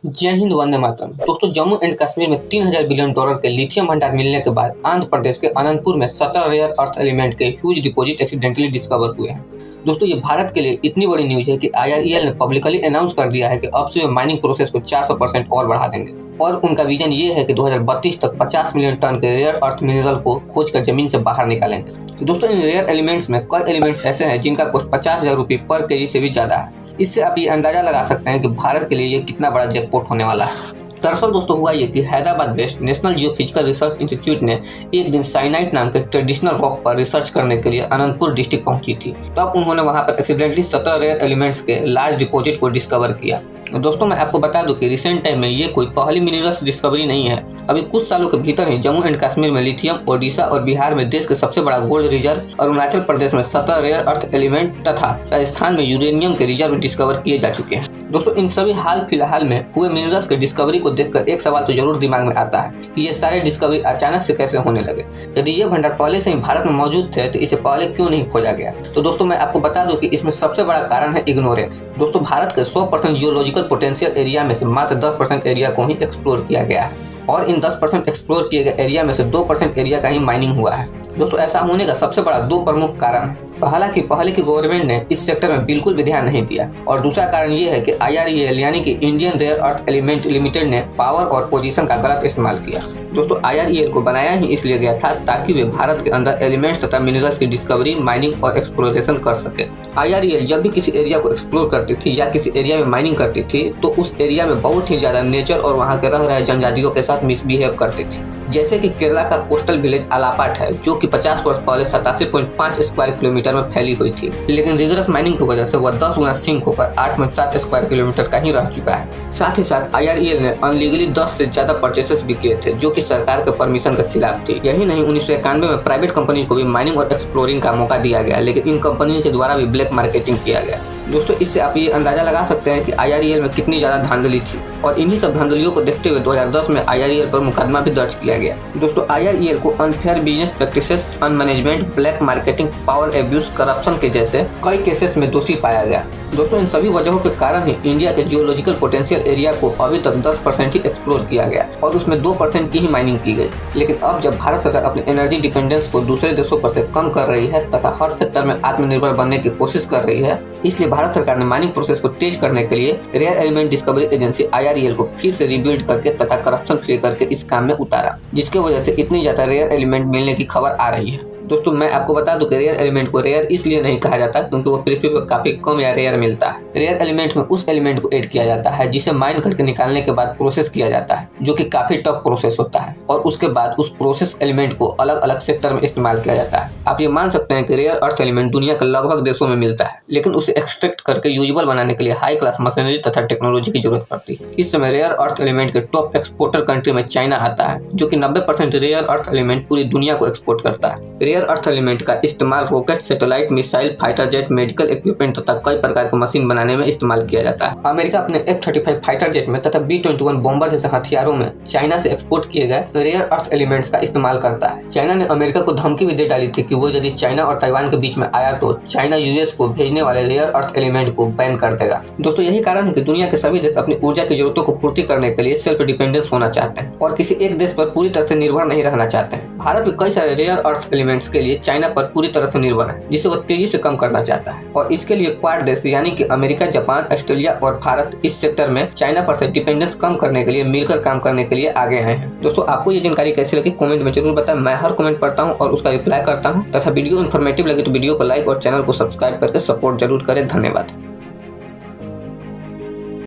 जय हिंद, वंदे मातरम। दोस्तों, जम्मू एंड कश्मीर में 3000 बिलियन डॉलर के लिथियम भंडार मिलने के बाद आंध्र प्रदेश के अनंतपुर में 17 रेयर अर्थ एलिमेंट के ह्यूज डिपॉजिट एक्सीडेंटली डिस्कवर हुए हैं। दोस्तों, ये भारत के लिए इतनी बड़ी न्यूज है कि IREL ने पब्लिकली अनाउंस कर दिया है कि अब से वे माइनिंग प्रोसेस को 400% और बढ़ा देंगे और उनका विजन ये है कि 2032 तक 50 मिलियन टन के रेयर अर्थ मिनरल को खोजकर जमीन से बाहर निकालेंगे। तो दोस्तों, इन रेयर एलिमेंट्स में कई एलिमेंट्स ऐसे हैं जिनका कॉस्ट 50,000 रुपये पर केजी से भी ज्यादा है। इससे आप ये अंदाजा लगा सकते हैं कि भारत के लिए ये कितना बड़ा जैकपॉट होने वाला है। दरअसल दोस्तों, हुआ ये कि Hyderabad based national geophysical research institute ने एक दिन साइनाइट नाम के ट्रेडिशनल रॉक पर रिसर्च करने के लिए अनंतपुर डिस्ट्रिक्ट पहुंची थी। तब उन्होंने वहां पर एक्सीडेंटली 17 रेयर एलिमेंट्स के लार्ज डिपॉजिट को डिस्कवर किया। दोस्तों, मैं आपको बता दूं कि रिसेंट टाइम में ये कोई पहली मिनरल्स डिस्कवरी नहीं है। अभी कुछ सालों के भीतर ही जम्मू एंड कश्मीर में लिथियम, ओडिशा और बिहार में देश के सबसे बड़ा गोल्ड रिजर्व, अरुणाचल प्रदेश में 17 रेयर अर्थ एलिमेंट तथा राजस्थान में यूरेनियम के रिजर्व डिस्कवर किए जा चुके हैं। दोस्तों, इन सभी हाल फिलहाल में हुए मिनरल्स के डिस्कवरी को देखकर एक सवाल तो जरूर दिमाग में आता है कि ये सारे डिस्कवरी अचानक से कैसे होने लगे। यदि ये भंडार पहले से ही भारत में मौजूद थे तो इसे पहले क्यों नहीं खोजा गया। तो दोस्तों, मैं आपको बता दूं कि इसमें सबसे बड़ा कारण है इग्नोरेंस। दोस्तों, भारत के 100% जियोलॉजिकल पोटेंशियल एरिया में से मात्र 10% एरिया को ही एक्सप्लोर किया गया है और इन 10% एक्सप्लोर किए गए एरिया में से 2% एरिया का ही माइनिंग हुआ है। दोस्तों, ऐसा होने का सबसे बड़ा दो प्रमुख कारण है। हालांकि पहले की गवर्नमेंट ने इस सेक्टर में बिल्कुल भी ध्यान नहीं दिया और दूसरा कारण ये है कि IREL यानी कि Indian rare earth element limited ने पावर और पोजीशन का गलत इस्तेमाल किया। दोस्तों, IREL को बनाया ही इसलिए गया था ताकि वे भारत के अंदर एलिमेंट्स तथा मिनरल्स की डिस्कवरी, माइनिंग और एक्सप्लोरेशन कर सके। IREL जब भी किसी एरिया को एक्सप्लोर करती थी या किसी एरिया में माइनिंग करती थी तो उस एरिया में बहुत ही ज्यादा नेचर और वहाँ के रह रहे जनजातियों के साथ मिसबिहेव करती थी। जैसे कि केरला का कोस्टल विलेज अलापाट है जो कि 50 वर्ष पहले 87.5 स्क्वायर किलोमीटर में फैली हुई थी, लेकिन रिगरस माइनिंग की वजह से वह 10 गुना सिंक होकर 8.7 स्क्वायर किलोमीटर का ही रह चुका है। साथ ही साथ IREL ने अनलीगली 10 से ज्यादा परचेसेस भी किए थे जो कि सरकार के परमिशन के खिलाफ थी। यही नहीं, 1991 में प्राइवेट कंपनी को भी माइनिंग और एक्सप्लोरिंग का मौका दिया गया, लेकिन इन कंपनी के द्वारा भी ब्लैक मार्केटिंग किया गया। दोस्तों, इससे आप ये अंदाजा लगा सकते हैं कि IREL में कितनी ज्यादा धांधली थी और इन्हीं सब धांधलियों को देखते हुए 2010 में IREL पर मुकदमा भी दर्ज किया गया। दोस्तों, IREL को unfair business practices, unmanagement, black marketing, power abuse, corruption के जैसे कई केसेस में दोषी पाया गया। दोस्तों, इन सभी वजहों के कारण ही इंडिया के जियोलॉजिकल पोटेंशियल एरिया को अभी तक 10% ही एक्सप्लोर किया गया और उसमें 2% की ही माइनिंग की गई। लेकिन अब जब भारत सरकार अपनी एनर्जी डिपेंडेंस को दूसरे देशों पर से कम कर रही है तथा हर सेक्टर में आत्मनिर्भर बनने की कोशिश कर रही है, इसलिए भारत सरकार ने माइनिंग प्रोसेस को तेज करने के लिए rare element discovery agency IREL को फिर से रिबिल्ड करके तथा करप्शन फ्री करके इस काम में उतारा, जिसके वजह से इतनी ज्यादा रेयर एलिमेंट मिलने की खबर आ रही है। दोस्तों, मैं आपको बता दूं कि रेयर एलिमेंट को रेयर इसलिए नहीं कहा जाता क्योंकि वो पृथ्वी पर काफी कम या रेयर मिलता है। रेयर एलिमेंट में उस एलिमेंट को ऐड किया जाता है जिसे माइन करके निकालने के बाद प्रोसेस किया जाता है, जो कि काफी टफ प्रोसेस होता है और उसके बाद उस प्रोसेस एलिमेंट को अलग अलग सेक्टर में इस्तेमाल किया जाता है। आप ये मान सकते हैं कि रेयर अर्थ एलिमेंट दुनिया के लगभग देशों में मिलता है, लेकिन उसे एक्सट्रैक्ट करके यूजेबल बनाने के लिए हाई क्लास मशीनरी तथा टेक्नोलॉजी की जरूरत पड़ती है। इस समय रेयर अर्थ एलिमेंट के टॉप एक्सपोर्टर कंट्री में चाइना आता है, जो कि 90% रेयर अर्थ एलिमेंट पूरी दुनिया को एक्सपोर्ट करता है। रेयर अर्थ एलिमेंट का इस्तेमाल rocket, satellite, missile, fighter jet, medical equipment तथा कई प्रकार के मशीन बनाने में इस्तेमाल किया जाता है। अमेरिका अपने F-35 फाइटर जेट में तथा B-21 बॉम्बर जैसे हथियारों में चाइना से एक्सपोर्ट किए गए रेयर अर्थ एलिमेंट्स का इस्तेमाल करता है। चाइना ने अमेरिका को धमकी भी दे डाली थी कि वो यदि चाइना और ताइवान के बीच में आया तो चाइना US को भेजने वाले रेयर अर्थ एलिमेंट को बैन कर देगा। दोस्तों, यही कारण है कि दुनिया के सभी देश अपनी ऊर्जा की जरूरतों को पूर्ति करने के लिए सेल्फ डिपेंडेंस होना चाहते हैं और किसी एक देश पर पूरी तरह से निर्भर नहीं रहना चाहते हैं। भारत भी कई सारे रेयर अर्थ एलिमेंट्स के लिए चाइना पर पूरी तरह से निर्भर है, जिसे वो तेजी से कम करना चाहता है और इसके लिए क्वाड देश यानी कि अमेरिका, जापान, ऑस्ट्रेलिया और भारत इस सेक्टर में चाइना पर से डिपेंडेंस कम करने के लिए मिलकर काम करने के लिए आगे आए हैं। दोस्तों, आपको ये जानकारी कैसी लगी कमेंट में जरूर बताएं। मैं हर कमेंट पढ़ता हूं और उसका रिप्लाई करता हूं तथा वीडियो इन्फॉर्मेटिव लगे तो वीडियो को लाइक और चैनल को सब्सक्राइब करके सपोर्ट जरूर करें। धन्यवाद।